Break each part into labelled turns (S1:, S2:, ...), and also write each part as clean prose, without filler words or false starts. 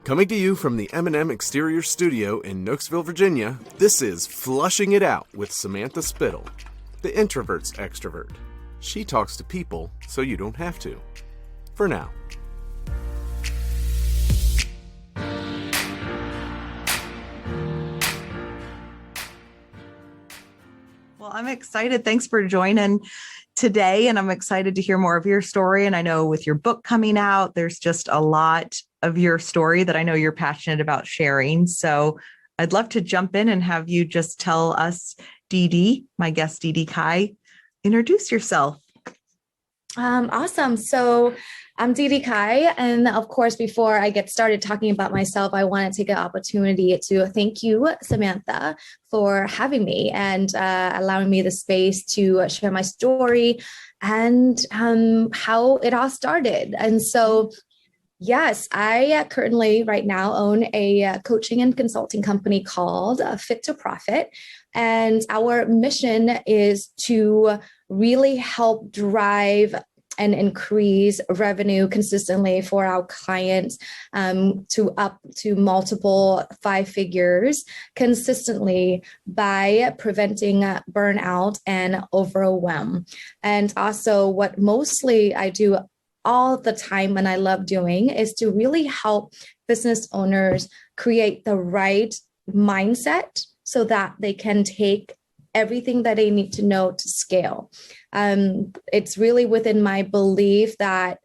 S1: Coming to you from the M&M Exterior Studio in Nooksville, Virginia, this is Flushing It Out with Samantha Spittle, the introvert's extrovert. She talks to people so you don't have to. For now.
S2: Well, I'm excited. Thanks for joining today. And I'm excited to hear more of your story. And I know with your book coming out, there's just a lot of your story that I know you're passionate about sharing. So I'd love to jump in and have you just tell us, DeDee, my guest, DeDee Cai, introduce yourself.
S3: Awesome. So I'm DeDee Cai. And of course, before I get started talking about myself, I want to take an opportunity to thank you, Samantha, for having me and allowing me the space to share my story and how it all started. And so yes, I currently right now own a coaching and consulting company called Fit to Profit. And our mission is to really help drive and increase revenue consistently for our clients to up to multiple 5 figures consistently by preventing burnout and overwhelm. And also what mostly I do all the time and I love doing is to really help business owners create the right mindset so that they can take everything that they need to know to scale. It's really within my belief that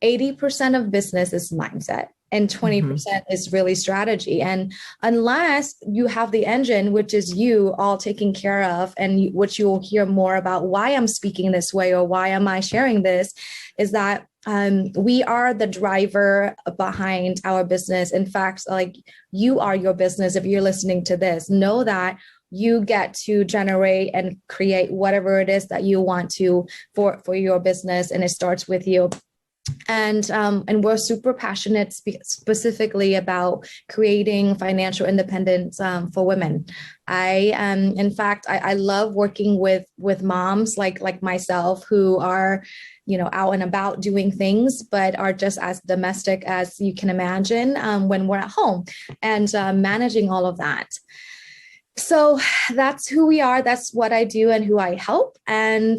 S3: 80% of business is mindset and 20% is really strategy. And unless you have the engine, which is you all taken care of, and which you'll hear more about why I'm speaking this way or why am I sharing this, is that we are the driver behind our business. In fact, like you are your business. If you're listening to this, know that you get to generate and create whatever it is that you want to for your business. And it starts with you. And we're super passionate specifically about creating financial independence for women. In fact, I love working with moms like myself who are, out and about doing things, but are just as domestic as you can imagine when we're at home and managing all of that. So that's who we are. That's what I do and who I help. And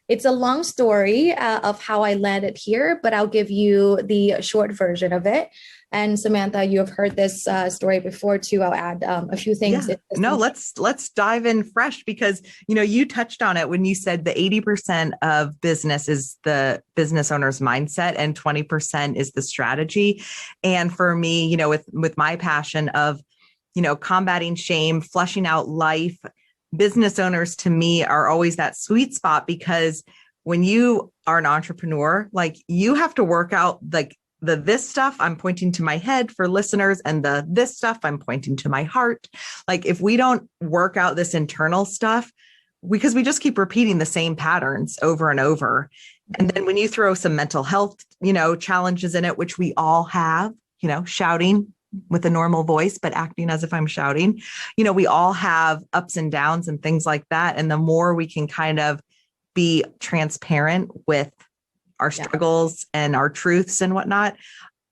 S3: it's a long story of how I landed here, but I'll give you the short version of it. And Samantha, you have heard this story before too. I'll add a few things.
S2: Yeah. No, let's dive in fresh because, you touched on it when you said the 80% of business is the business owner's mindset and 20% is the strategy. And for me, with my passion of, combating shame, flushing out life, business owners to me are always that sweet spot because when you are an entrepreneur, like you have to work out like this stuff I'm pointing to my head for listeners and this stuff I'm pointing to my heart. Like if we don't work out this internal stuff, because we just keep repeating the same patterns over and over. And then when you throw some mental health, challenges in it, which we all have, shouting with a normal voice, but acting as if I'm shouting, we all have ups and downs and things like that. And the more we can kind of be transparent with our struggles and our truths and whatnot,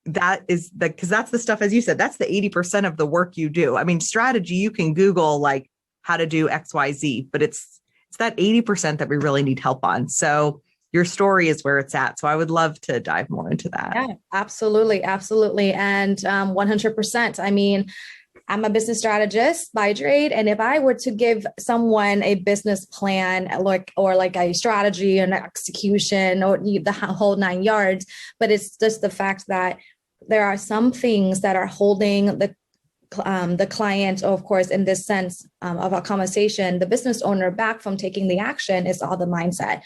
S2: because that's the stuff, as you said, that's the 80% of the work you do. I mean, strategy, you can Google like how to do XYZ, but it's that 80% that we really need help on. So your story is where it's at. So I would love to dive more into that.
S3: Yeah, absolutely. Absolutely. And 100%. I mean, I'm a business strategist by trade. And if I were to give someone a business plan or like a strategy and execution or the whole 9 yards, but it's just the fact that there are some things that are holding the client, of course, in this sense of a conversation, the business owner back from taking the action is all the mindset.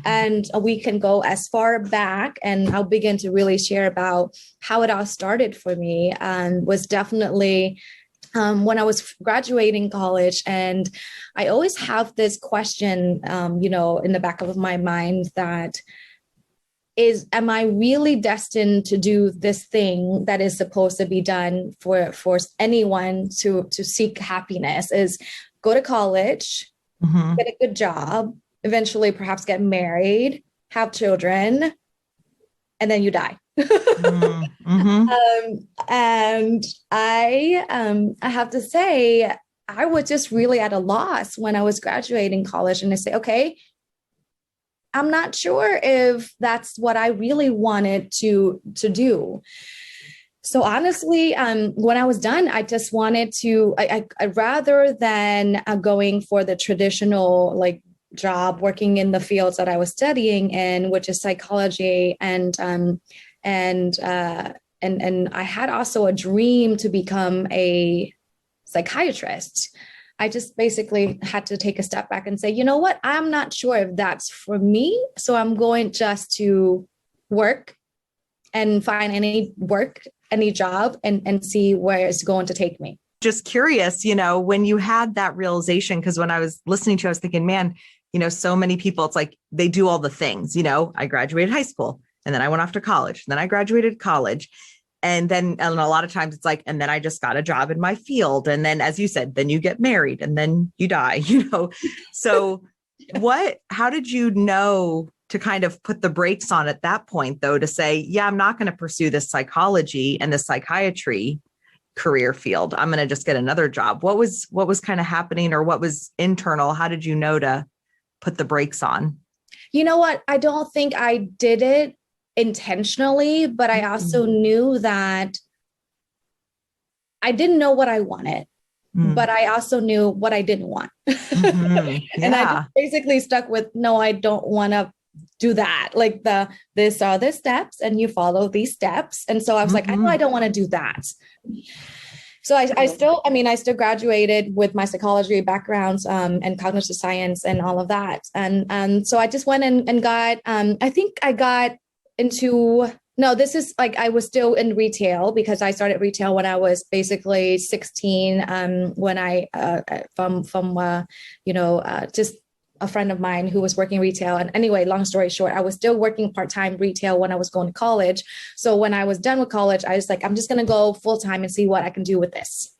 S3: And we can go as far back, and I'll begin to really share about how it all started for me, and was definitely when I was graduating college. And I always have this question, in the back of my mind that am I really destined to do this thing that is supposed to be done for anyone to seek happiness? Is go to college, get a good job, eventually perhaps get married, have children, and then you die.
S2: Mm-hmm.
S3: And I have to say, I was just really at a loss when I was graduating college, and I say, okay, I'm not sure if that's what I really wanted to do. So honestly, when I was done, I just wanted to, I rather than going for the traditional like job, working in the fields that I was studying in, which is psychology, and I had also a dream to become a psychiatrist. I just basically had to take a step back and say, you know what, I'm not sure if that's for me. So I'm going just to work and find any job and see where it's going to take me.
S2: Just curious, when you had that realization, because when I was listening to you, I was thinking, man, so many people, it's like they do all the things, I graduated high school and then I went off to college, and then I graduated college. And a lot of times it's like, and then I just got a job in my field. And then, as you said, then you get married and then you die, So how did you know to kind of put the brakes on at that point, though, to say, yeah, I'm not going to pursue this psychology and the psychiatry career field. I'm going to just get another job. What was kind of happening, or what was internal? How did you know to put the brakes on?
S3: You know what? I don't think I did it intentionally, but I also knew that I didn't know what I wanted, but I also knew what I didn't want. And I just basically stuck with, no, I don't want to do that. Like these are the steps and you follow these steps. And so I was like, I know I don't want to do that. So I still graduated with my psychology backgrounds and cognitive science and all of that. And so I just went and got, I think I got into, no, this is like, I was still in retail because I started retail when I was basically 16, when I, just a friend of mine who was working retail. And anyway, long story short, I was still working part-time retail when I was going to college. So when I was done with college, I was like, I'm just going to go full-time and see what I can do with this,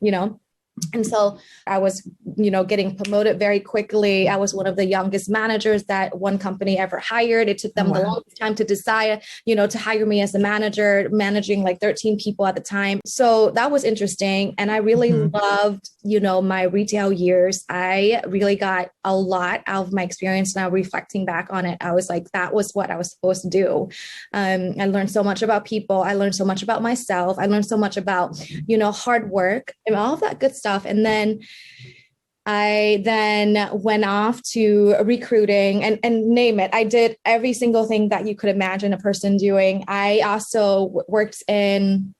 S3: And so I was, getting promoted very quickly. I was one of the youngest managers that one company ever hired. It took them the longest time to decide, to hire me as a manager, managing like 13 people at the time. So that was interesting. And I really loved, my retail years. I really got a lot out of my experience. Now reflecting back on it, I was like, that was what I was supposed to do. I learned so much about people. I learned so much about myself. I learned so much about, hard work and all of that good stuff. And then I went off to recruiting and name it. I did every single thing that you could imagine a person doing. I also worked in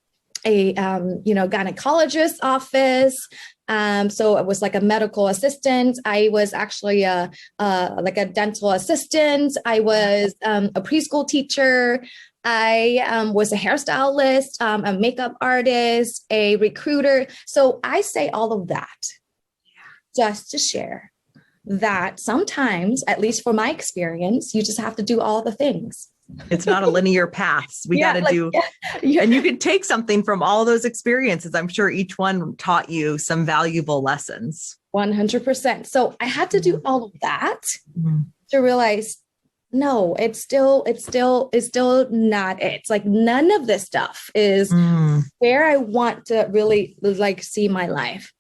S3: a, gynecologist office. So it was like a medical assistant. I was actually like a dental assistant. I was a preschool teacher. I was a hairstylist, a makeup artist, a recruiter. So I say all of that just to share that sometimes, at least for my experience, you just have to do all the things.
S2: It's not a linear path. We got to do, and you can take something from all those experiences. I'm sure each one taught you some valuable lessons.
S3: 100%. So I had to do all of that to realize, no, it's still not it. It's like none of this stuff is where I want to really like see my life.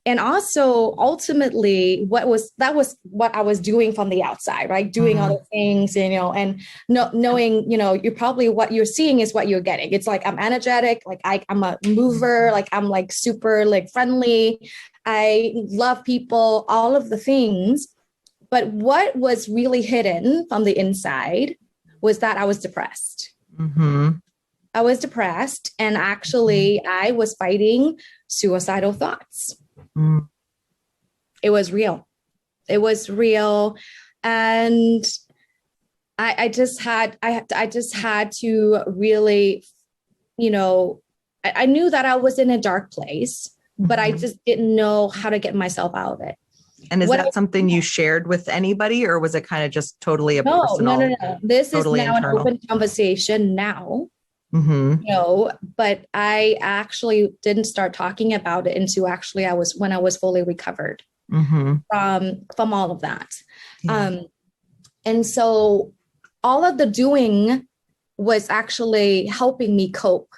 S3: And also ultimately that was what I was doing from the outside, right? Doing all the things, and knowing, you're probably what you're seeing is what you're getting. It's like, I'm energetic, like I'm a mover, like I'm like super like friendly. I love people, all of the things. But what was really hidden from the inside was that I was depressed. I was depressed. And actually I was fighting suicidal thoughts. It was real. And I just had to really, I knew that I was in a dark place, but I just didn't know how to get myself out of it.
S2: And is that something you shared with anybody, or was it kind of just totally a personal?
S3: No. This is now internal. An open conversation now. But I actually didn't start talking about it until actually when I was fully recovered from all of that. And so all of the doing was actually helping me cope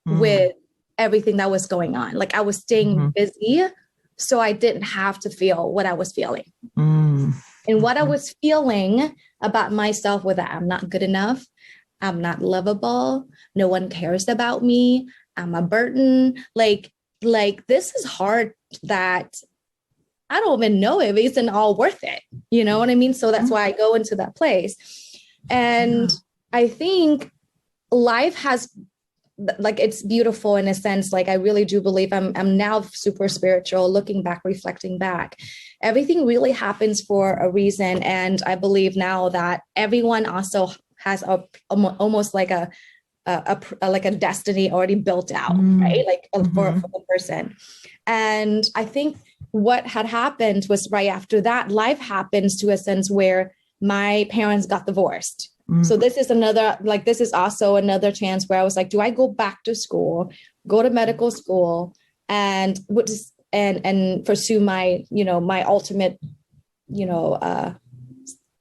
S3: with everything that was going on. Like I was staying busy, so I didn't have to feel what I was feeling. And what I was feeling about myself was that I'm not good enough. I'm not lovable. No one cares about me. I'm a burden. Like this is hard that I don't even know if it's all worth it. You know what I mean? So that's why I go into that place. And I think life has, like, it's beautiful in a sense. Like, I really do believe I'm now super spiritual, looking back, reflecting back. Everything really happens for a reason. And I believe now that everyone also has almost like a destiny already built out, right? Like for the person. And I think what had happened was right after that, life happens to a sense where my parents got divorced. So this is also another chance where I was like, do I go back to school, go to medical school and pursue my, my ultimate,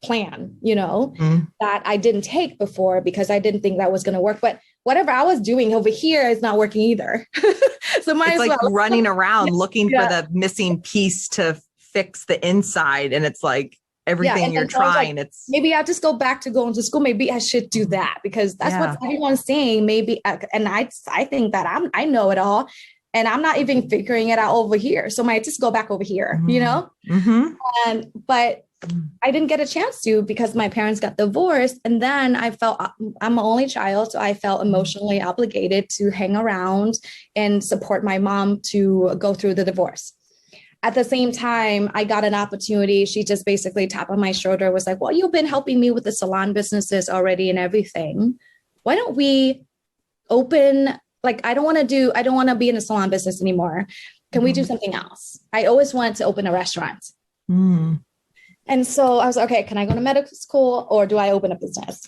S3: plan, that I didn't take before because I didn't think that was going to work. But whatever I was doing over here is not working either. So
S2: it's like running around looking for the missing piece to fix the inside. And it's like, everything you're trying, like, it's
S3: maybe I'll just go back to going to school. Maybe I should do that because that's what everyone's saying. Maybe, and I think that I know it all, and I'm not even figuring it out over here. So I might just go back over here, but I didn't get a chance to because my parents got divorced, and then I felt I'm an only child, so I felt emotionally obligated to hang around and support my mom to go through the divorce. At the same time, I got an opportunity. She just basically tapped on my shoulder, was like, well, you've been helping me with the salon businesses already and everything. Why don't we open, like, I don't want to be in a salon business anymore. Can we do something else? I always wanted to open a restaurant. And so I was like, okay, can I go to medical school or do I open a business?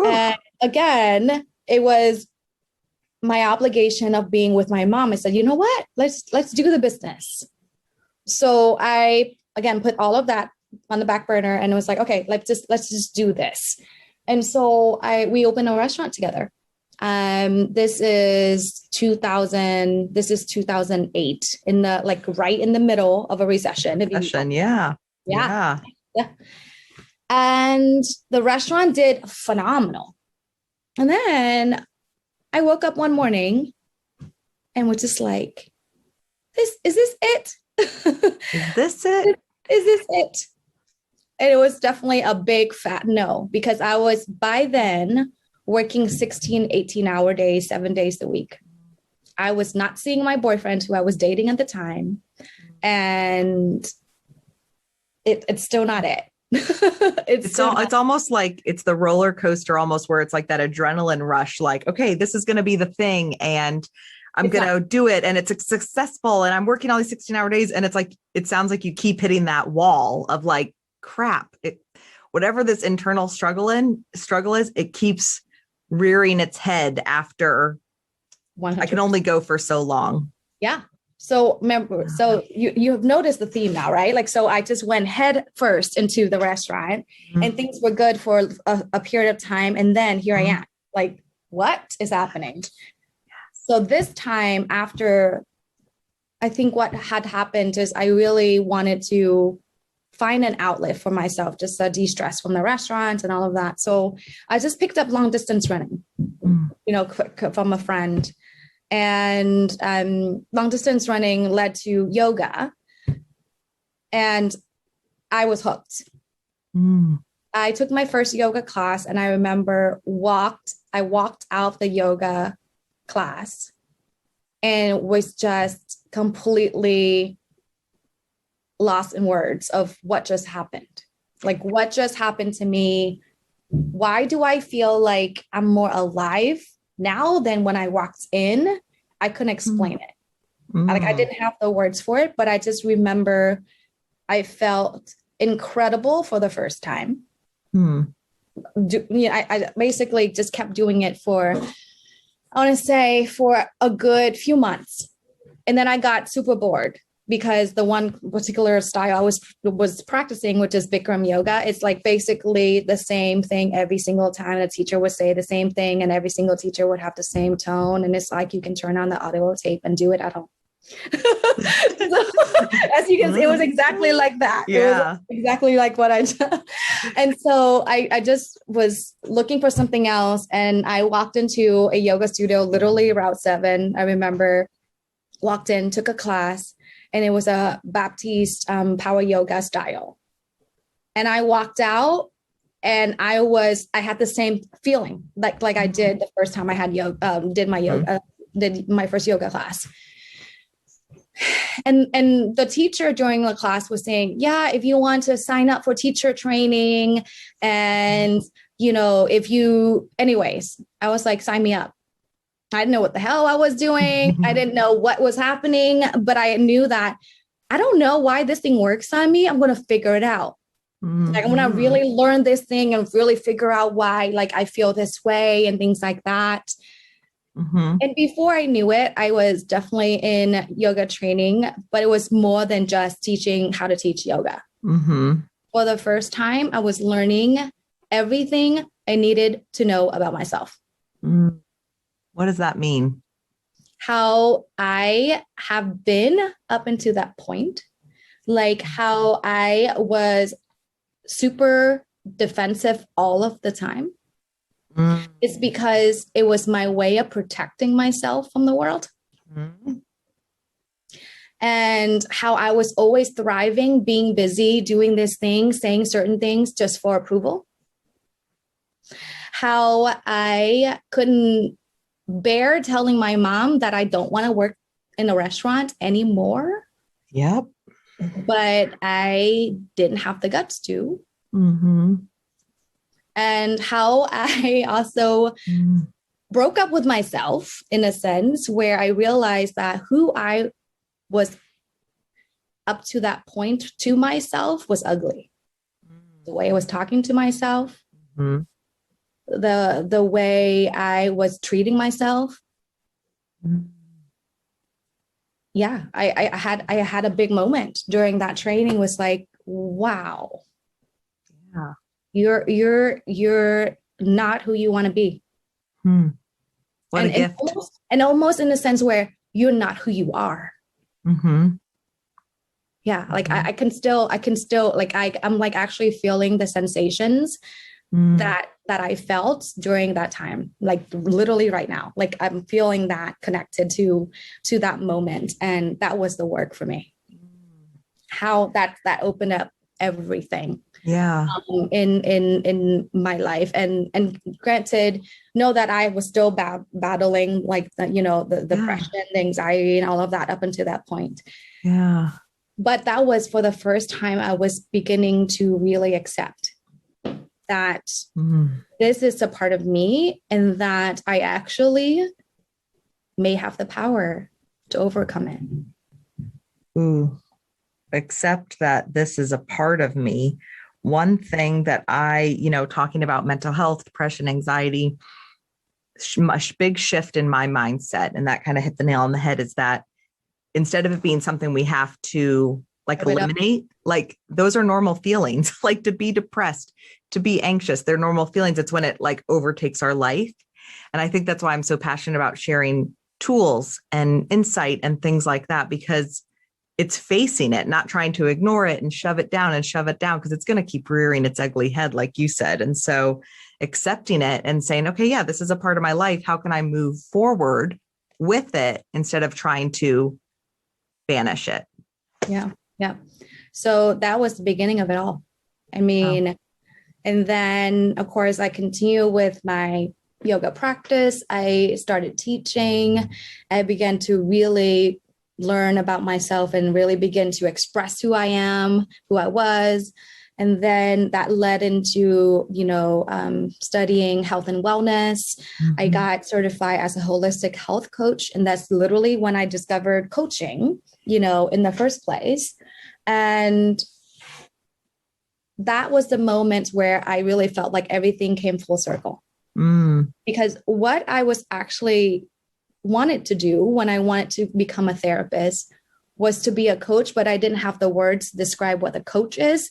S3: And again, it was my obligation of being with my mom. I said, you know what? Let's do the business. So I, again, put all of that on the back burner and it was like, okay, let's just do this. And so we opened a restaurant together. This is 2008 in the, right in the middle of a recession.
S2: Yeah.
S3: And the restaurant did phenomenal. And then I woke up one morning and was just like, is this it?
S2: Is this it?
S3: Is this it? And it was definitely a big fat no, because I was by then working 16, 18-hour days, 7 days a week. I was not seeing my boyfriend who I was dating at the time. And it's still not it. It's
S2: almost like it's the roller coaster almost where it's like that adrenaline rush, like, okay, this is going to be the thing. And I'm going to do it. And it's successful. And I'm working all these 16-hour days. And it's like, it sounds like you keep hitting that wall of like, crap, whatever this internal struggle is, it keeps rearing its head after 100%. I can only go for so long.
S3: Yeah. So remember, so you have noticed the theme now, right? Like, so I just went head first into the restaurant and things were good for a period of time. And then here I am, like, what is happening? So this time after, I think what had happened is I really wanted to find an outlet for myself, just to de-stress from the restaurant and all of that. So I just picked up long distance running, from a friend. And long distance running led to yoga. And I was hooked. I took my first yoga class and I remember I walked out of the yoga class and was just completely lost in words of what just happened. Like, what just happened to me? Why do I feel like I'm more alive now than when I walked in? I couldn't explain it. Like, I didn't have the words for it, but I just remember I felt incredible for the first time. I basically just kept doing it for, I want to say, for a good few months. And then I got super bored because the one particular style I was practicing, which is Bikram yoga, it's like basically the same thing every single time. The teacher would say the same thing and every single teacher would have the same tone. And it's like you can turn on the audio tape and do it at home. So, as you can see, it was exactly like that.
S2: Yeah.
S3: It was exactly like what I did. And so I just was looking for something else. And I walked into a yoga studio, literally Route 7. I remember walked in, took a class, and it was a Baptiste power yoga style. And I walked out and I had the same feeling like I did the first time I had did my first yoga class. And the teacher during the class was saying, yeah, if you want to sign up for teacher training and, anyways, I was like, sign me up. I didn't know what the hell I was doing. I didn't know what was happening, but I knew that I don't know why this thing works on me. I'm going to figure it out. Like, I'm going to really learn this thing and really figure out why, like, I feel this way and things like that. And before I knew it, I was definitely in yoga training, but it was more than just teaching how to teach yoga. For the first time, I was learning everything I needed to know about myself.
S2: What does that mean?
S3: How I have been up until that point, like how I was super defensive all of the time. It's because it was my way of protecting myself from the world. And how I was always thriving, being busy, doing this thing, saying certain things just for approval. How I couldn't bear telling my mom that I don't want to work in a restaurant anymore.
S2: Yep.
S3: But I didn't have the guts to. And how I also broke up with myself in a sense where I realized that who I was up to that point to myself was ugly. The way I was talking to myself, the way I was treating myself. Yeah, I had a big moment during that training. Was like, wow.
S2: Yeah.
S3: You're not who you want to be.
S2: What a gift.
S3: Almost in a sense where you're not who you are. Yeah. Like I can still like, I'm like actually feeling the sensations that I felt during that time, like literally right now, like I'm feeling that connected to that moment. And that was the work for me. How that opened up everything.
S2: Yeah.
S3: In my life, and granted, know that I was still battling like the depression, the anxiety, and all of that up until that point.
S2: Yeah.
S3: But that was for the first time I was beginning to really accept that this is a part of me, and that I actually may have the power to overcome it.
S2: Ooh. Accept that this is a part of me. One thing that I, talking about mental health, depression, anxiety, big shift in my mindset, and that kind of hit the nail on the head, is that instead of it being something we have to like eliminate, like those are normal feelings, like to be depressed, to be anxious, they're normal feelings. It's when it like overtakes our life. And I think that's why I'm so passionate about sharing tools and insight and things like that, because it's facing it, not trying to ignore it and shove it down, because it's going to keep rearing its ugly head, like you said. And so accepting it and saying, okay, yeah, this is a part of my life. How can I move forward with it instead of trying to banish it?
S3: Yeah. Yeah. So that was the beginning of it all. I mean, and then of course I continue with my yoga practice. I started teaching. I began to really learn about myself and really begin to express who I am, who I was. And then that led into, studying health and wellness. I got certified as a holistic health coach. And that's literally when I discovered coaching, in the first place. And that was the moment where I really felt like everything came full circle. Because what I was actually wanted to do when I wanted to become a therapist was to be a coach, but I didn't have the words to describe what a coach is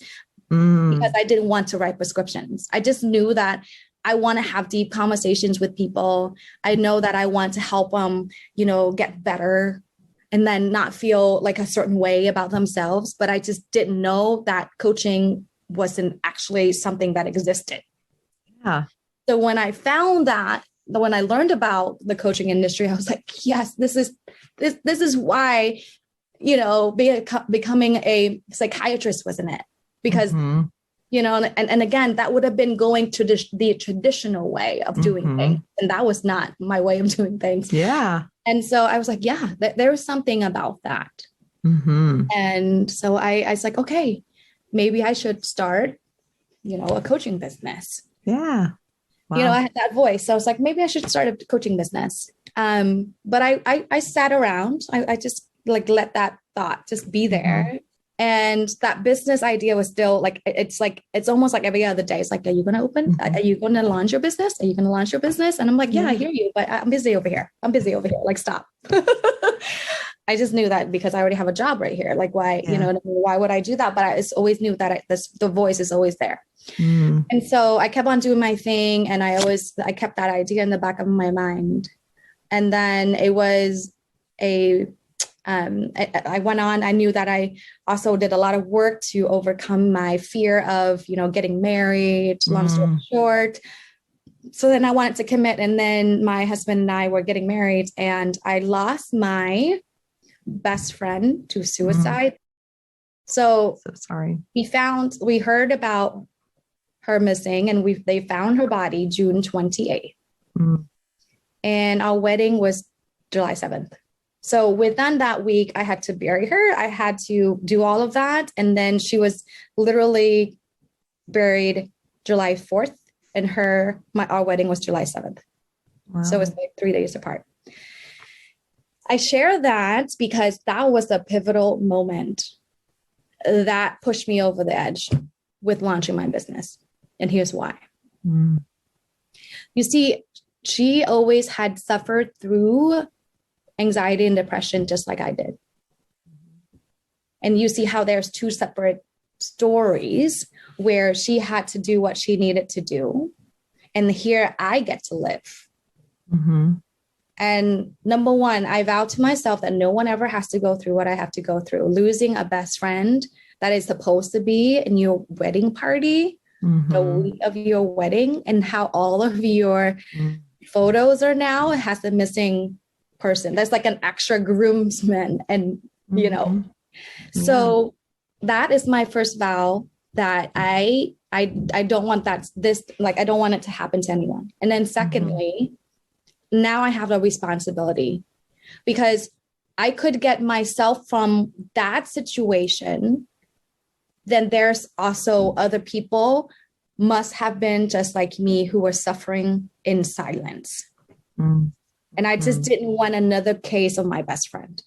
S3: because I didn't want to write prescriptions. I just knew that I want to have deep conversations with people. I know that I want to help them, get better and then not feel like a certain way about themselves. But I just didn't know that coaching wasn't actually something that existed.
S2: Yeah.
S3: So when I found that, when I learned about the coaching industry, I was like, yes, this is why, becoming a psychiatrist wasn't it? Because, and again, that would have been going to the traditional way of doing things. And that was not my way of doing things.
S2: Yeah.
S3: And so I was like, yeah, there was something about that. And so I was like, okay, maybe I should start, a coaching business.
S2: Yeah. Wow.
S3: I had that voice. So I was like, maybe I should start a coaching business. But I sat around. I just let that thought just be there. And that business idea was still it's almost like every other day. It's like, are you going to open? Are you going to launch your business? Are you going to launch your business? And I'm like, yeah, I hear you, but I'm busy over here. Like, stop. I just knew that because I already have a job right here. Like, why, why would I do that? But I always knew that the voice is always there. And so I kept on doing my thing. And I kept that idea in the back of my mind. And then it was I went on. I knew that I also did a lot of work to overcome my fear of, getting married, long story short. So then I wanted to commit. And then my husband and I were getting married and I lost my best friend to suicide. So
S2: sorry.
S3: We heard about her missing and they found her body June 28th. And our wedding was July 7th. So within that week, I had to bury her. I had to do all of that. And then she was literally buried July 4th and our wedding was July 7th. Wow. So it was like 3 days apart. I share that because that was a pivotal moment that pushed me over the edge with launching my business. And here's why. You see, she always had suffered through anxiety and depression, just like I did. And you see how there's two separate stories where she had to do what she needed to do. And here I get to live. And number one, I vowed to myself that no one ever has to go through what I have to go through. Losing a best friend that is supposed to be in your wedding party, the week of your wedding, and how all of your photos are now, it has a missing person. There's like an extra groomsman and, so that is my first vow that I don't want I don't want it to happen to anyone. And then secondly, now I have a responsibility because I could get myself from that situation. Then there's also other people must have been just like me who were suffering in silence. And I just didn't want another case of my best friend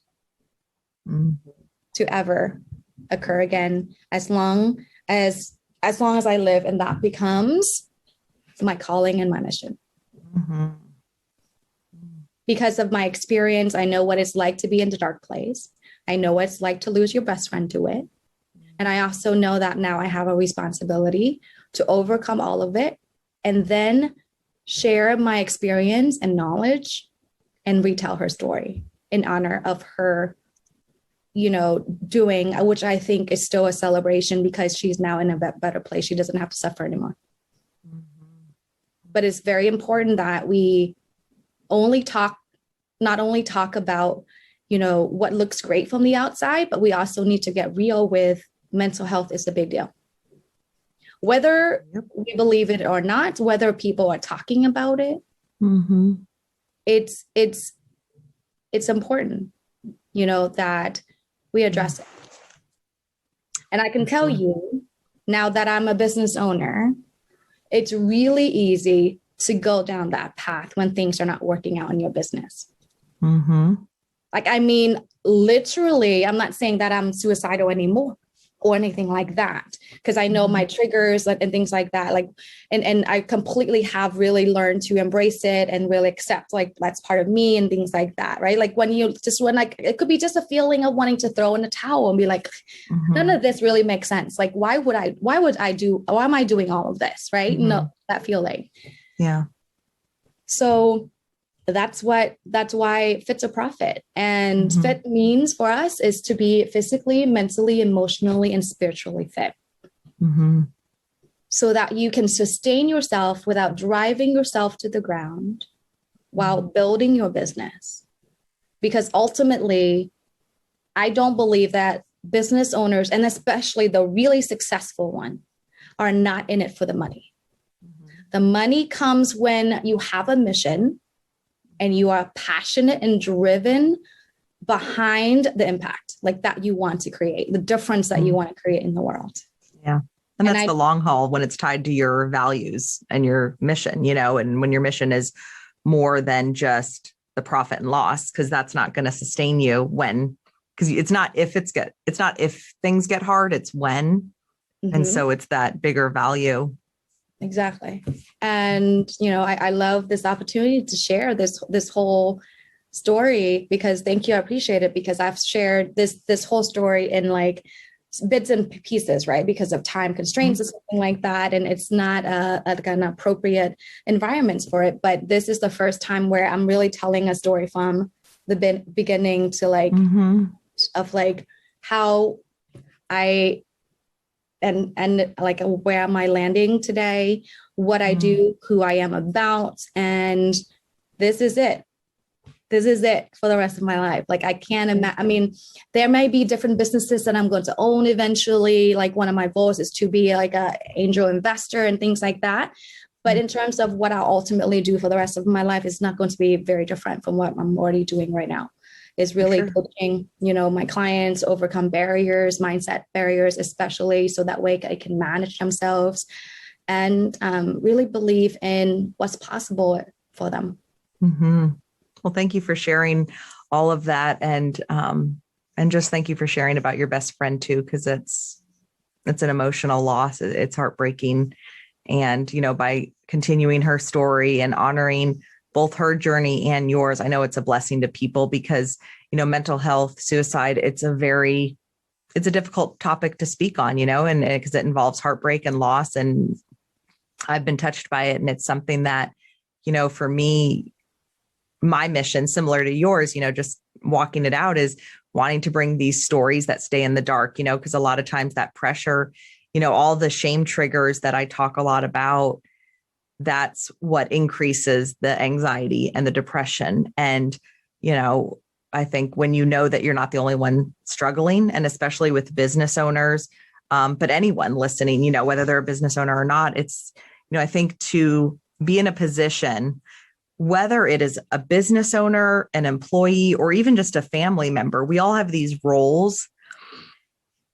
S3: to ever occur again as long as I live. And that becomes my calling and my mission. Because of my experience, I know what it's like to be in the dark place. I know what it's like to lose your best friend to it. And I also know that now I have a responsibility to overcome all of it and then share my experience and knowledge and retell her story in honor of her, doing, which I think is still a celebration because she's now in a better place. She doesn't have to suffer anymore. But it's very important that we not only talk about, what looks great from the outside, but we also need to get real with mental health is a big deal. Whether we believe it or not, whether people are talking about it, it's important, that we address it. And I can tell you now that I'm a business owner, it's really easy to go down that path when things are not working out in your business. Literally, I'm not saying that I'm suicidal anymore. or anything like that, because I know my triggers and things like that. Like, and I completely have really learned to embrace it and really accept like that's part of me and things like that. Right. Like when like, it could be just a feeling of wanting to throw in the towel and be like, none of this really makes sense. Like, why am I doing all of this? Right. No, that feeling.
S2: Yeah.
S3: So that's why fit's a profit. And fit means for us is to be physically, mentally, emotionally, and spiritually fit. So that you can sustain yourself without driving yourself to the ground while building your business. Because ultimately, I don't believe that business owners, and especially the really successful one, are not in it for the money. The money comes when you have a mission and you are passionate and driven behind the impact like that you want to create, the difference that you want to create in the world.
S2: Yeah. And that's the long haul when it's tied to your values and your mission, and when your mission is more than just the profit and loss, because that's not going to sustain you because it's not if things get hard, it's when. And so it's that bigger value.
S3: Exactly. And, I love this opportunity to share this whole story, because thank you. I appreciate it, because I've shared this whole story in like bits and pieces, right? Because of time constraints or something like that. And it's not an appropriate environment for it. But this is the first time where I'm really telling a story from the beginning to like, of like how I and like where am I landing today, what I do, who I am about. And this is it. This is it for the rest of my life. Like I can't imagine, I mean, there may be different businesses that I'm going to own eventually. Like one of my goals is to be like an angel investor and things like that. But in terms of what I'll ultimately do for the rest of my life, it's not going to be very different from what I'm already doing right now. Is really coaching, my clients overcome barriers, mindset barriers, especially so that way they can manage themselves and really believe in what's possible for them.
S2: Well, thank you for sharing all of that. And just thank you for sharing about your best friend too, because it's an emotional loss. It's heartbreaking. And, by continuing her story and honoring both her journey and yours, I know it's a blessing to people because, mental health, suicide, it's a difficult topic to speak on, and because it involves heartbreak and loss. And I've been touched by it. And it's something that, for me, my mission, similar to yours, just walking it out, is wanting to bring these stories that stay in the dark, because a lot of times that pressure, all the shame triggers that I talk a lot about, that's what increases the anxiety and the depression. And, I think when that you're not the only one struggling, and especially with business owners, but anyone listening, whether they're a business owner or not, it's, I think to be in a position, whether it is a business owner, an employee, or even just a family member, we all have these roles.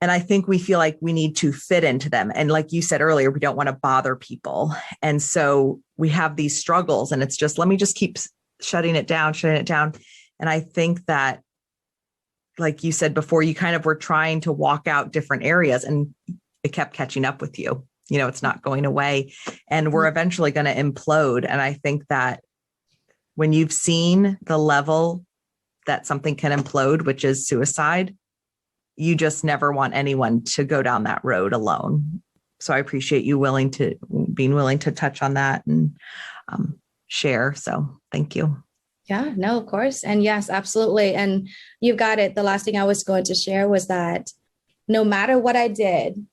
S2: And I think we feel like we need to fit into them. And like you said earlier, we don't want to bother people. And so we have these struggles, and it's just, let me just keep shutting it down. And I think that, like you said before, you kind of were trying to walk out different areas and it kept catching up with you. It's not going away, and we're eventually going to implode. And I think that when you've seen the level that something can implode, which is suicide, you just never want anyone to go down that road alone. So I appreciate you being willing to touch on that and share. So thank you.
S3: Yeah, no, of course. And yes, absolutely. And you've got it. The last thing I was going to share was that no matter what I did,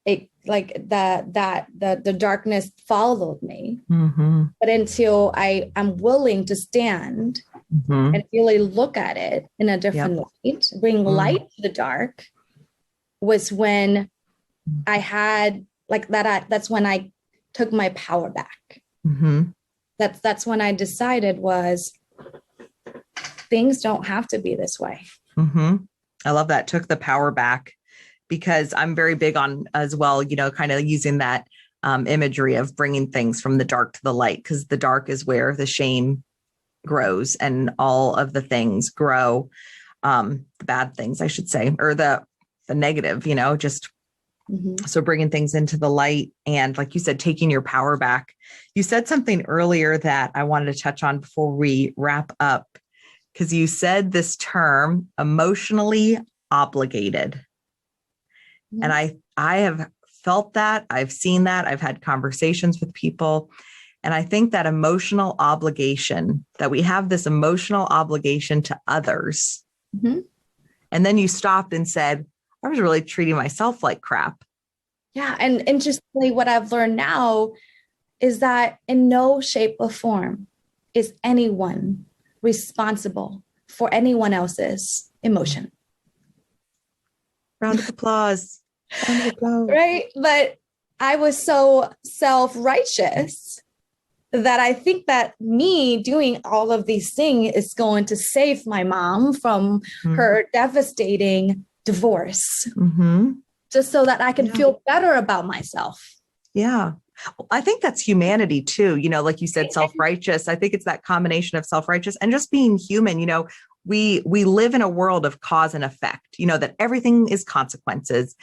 S3: it like the darkness followed me. But until I'm willing to stand and really look at it in a different light, bring light to the dark, was when I had like that. That's when I took my power back. That's when I decided was things don't have to be this way.
S2: I love that. Took the power back, because I'm very big on as well, kind of using that imagery of bringing things from the dark to the light, because the dark is where the shame grows and all of the things grow, the bad things, I should say, or the the negative, just
S3: Mhm.
S2: so bringing things into the light. And like you said, taking your power back. You said something earlier that I wanted to touch on before we wrap up, because you said this term, emotionally obligated.
S3: Mhm.
S2: And I have felt that, I've seen that, I've had conversations with people. And I think that emotional obligation, that we have this emotional obligation to others.
S3: Mhm.
S2: And then you stopped and said, I was really treating myself like crap.
S3: Yeah. And interestingly, what I've learned now is that in no shape or form is anyone responsible for anyone else's emotion.
S2: Round of applause. Round of applause.
S3: Right. But I was so self-righteous that I think that me doing all of these things is going to save my mom from her devastating divorce, just so that I can feel better about myself.
S2: Yeah. Well, I think that's humanity too. Like you said, self-righteous. I think it's that combination of self-righteous and just being human. We live in a world of cause and effect, that everything is consequences.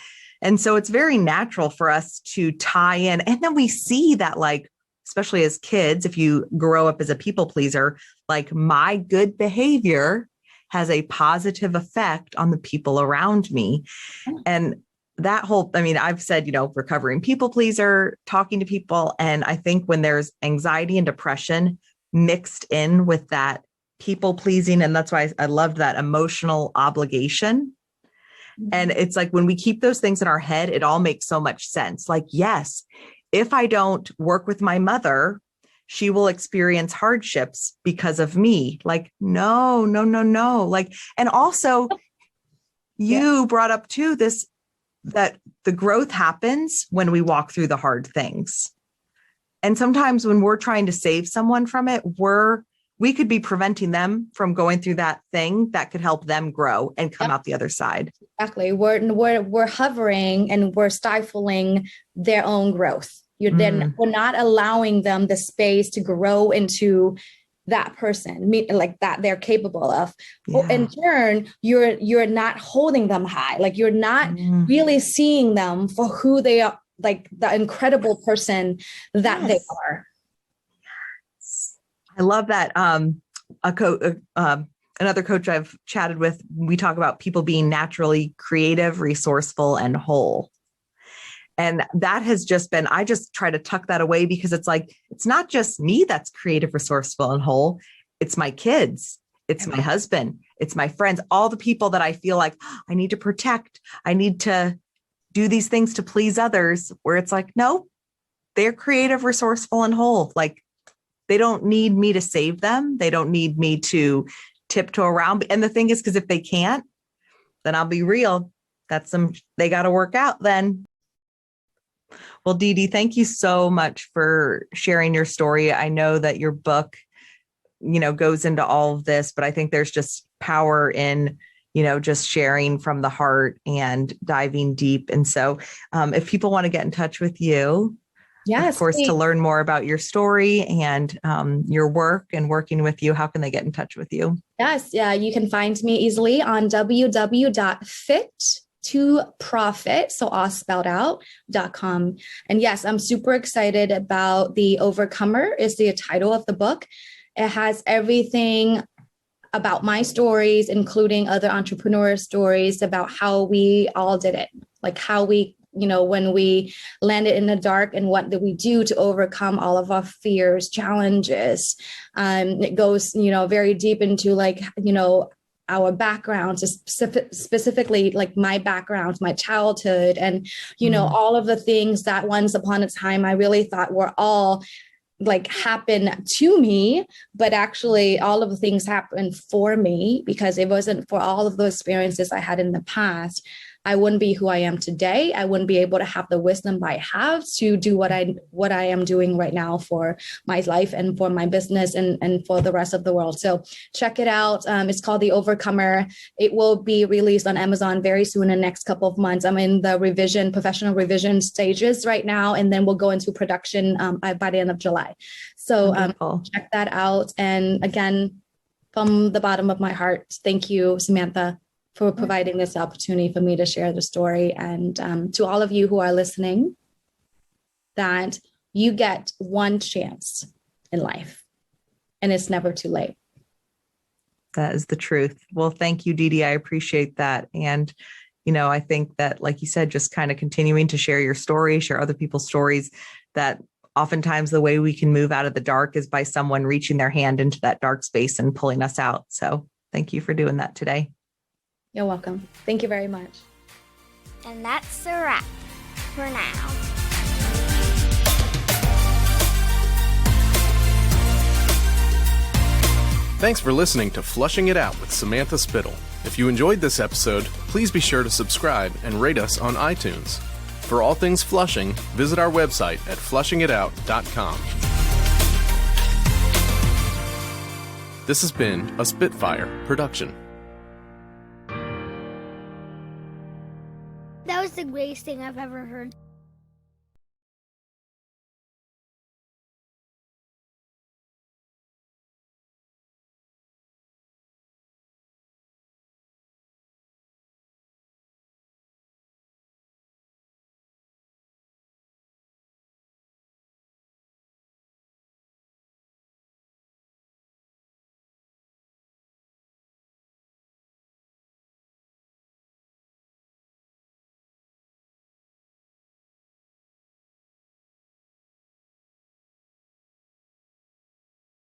S2: And so it's very natural for us to tie in. And then we see that, like, especially as kids, if you grow up as a people pleaser, like my good behavior has a positive effect on the people around me. And that whole, I've said, recovering people pleaser, talking to people. And I think when there's anxiety and depression mixed in with that people pleasing, and that's why I loved that emotional obligation. And it's like, when we keep those things in our head, it all makes so much sense. Like, yes, if I don't work with my mother, she will experience hardships because of me. Like, no. Like, and also you brought up too, that the growth happens when we walk through the hard things. And sometimes when we're trying to save someone from it, we could be preventing them from going through that thing that could help them grow and come out the other side.
S3: Exactly. We're hovering and we're stifling their own growth. Then we're not allowing them the space to grow into that person, like that they're capable of. Yeah. In turn, you're not holding them high. Like, you're not really seeing them for who they are, like the incredible person that they are.
S2: I love that. Another coach I've chatted with, we talk about people being naturally creative, resourceful, and whole. And that has just been, I just try to tuck that away, because it's like, it's not just me that's creative, resourceful, and whole. It's my kids. It's my husband. It's my friends, all the people that I feel like I need to protect. I need to do these things to please others, where it's like, no, they're creative, resourceful, and whole. Like, they don't need me to save them. They don't need me to tiptoe around. And the thing is, because if they can't, then I'll be real. They got to work out then. Well, DeDee, thank you so much for sharing your story. I know that your book, goes into all of this, but I think there's just power in, just sharing from the heart and diving deep. And so if people want to get in touch with you,
S3: yes,
S2: of course,
S3: please,
S2: to learn more about your story and your work and working with you, how can they get in touch with you?
S3: Yes. Yeah. You can find me easily on www.fit2profit, so all spelled out, .com. And yes, I'm super excited about The Overcomer is the title of the book. It has everything about my stories, including other entrepreneur stories about how we all did it, like how we, when we landed in the dark and what did we do to overcome all of our fears, challenges. It goes, very deep into our backgrounds, specifically like my background, my childhood, and, all of the things that once upon a time I really thought were all like happen to me, but actually all of the things happened for me, because it wasn't for all of the experiences I had in the past, I wouldn't be who I am today. I wouldn't be able to have the wisdom I have to do what I am doing right now for my life and for my business and for the rest of the world. So check it out. It's called The Overcomer. It will be released on Amazon very soon in the next couple of months. I'm in the professional revision stages right now, and then we'll go into production by the end of July. So check that out. And again, from the bottom of my heart, thank you, Samantha. for providing this opportunity for me to share the story. And to all of you who are listening, that you get one chance in life and it's never too late.
S2: That is the truth. Well, thank you, DeDee. I appreciate that. And, I think that, like you said, just kind of continuing to share your story, share other people's stories, that oftentimes the way we can move out of the dark is by someone reaching their hand into that dark space and pulling us out. So thank you for doing that today.
S3: You're welcome. Thank you very much.
S4: And that's a wrap for now.
S1: Thanks for listening to Flushing It Out with Samantha Spittle. If you enjoyed this episode, please be sure to subscribe and rate us on iTunes. For all things Flushing, visit our website at flushingitout.com. This has been a Spitfire production.
S4: That was the greatest thing I've ever heard.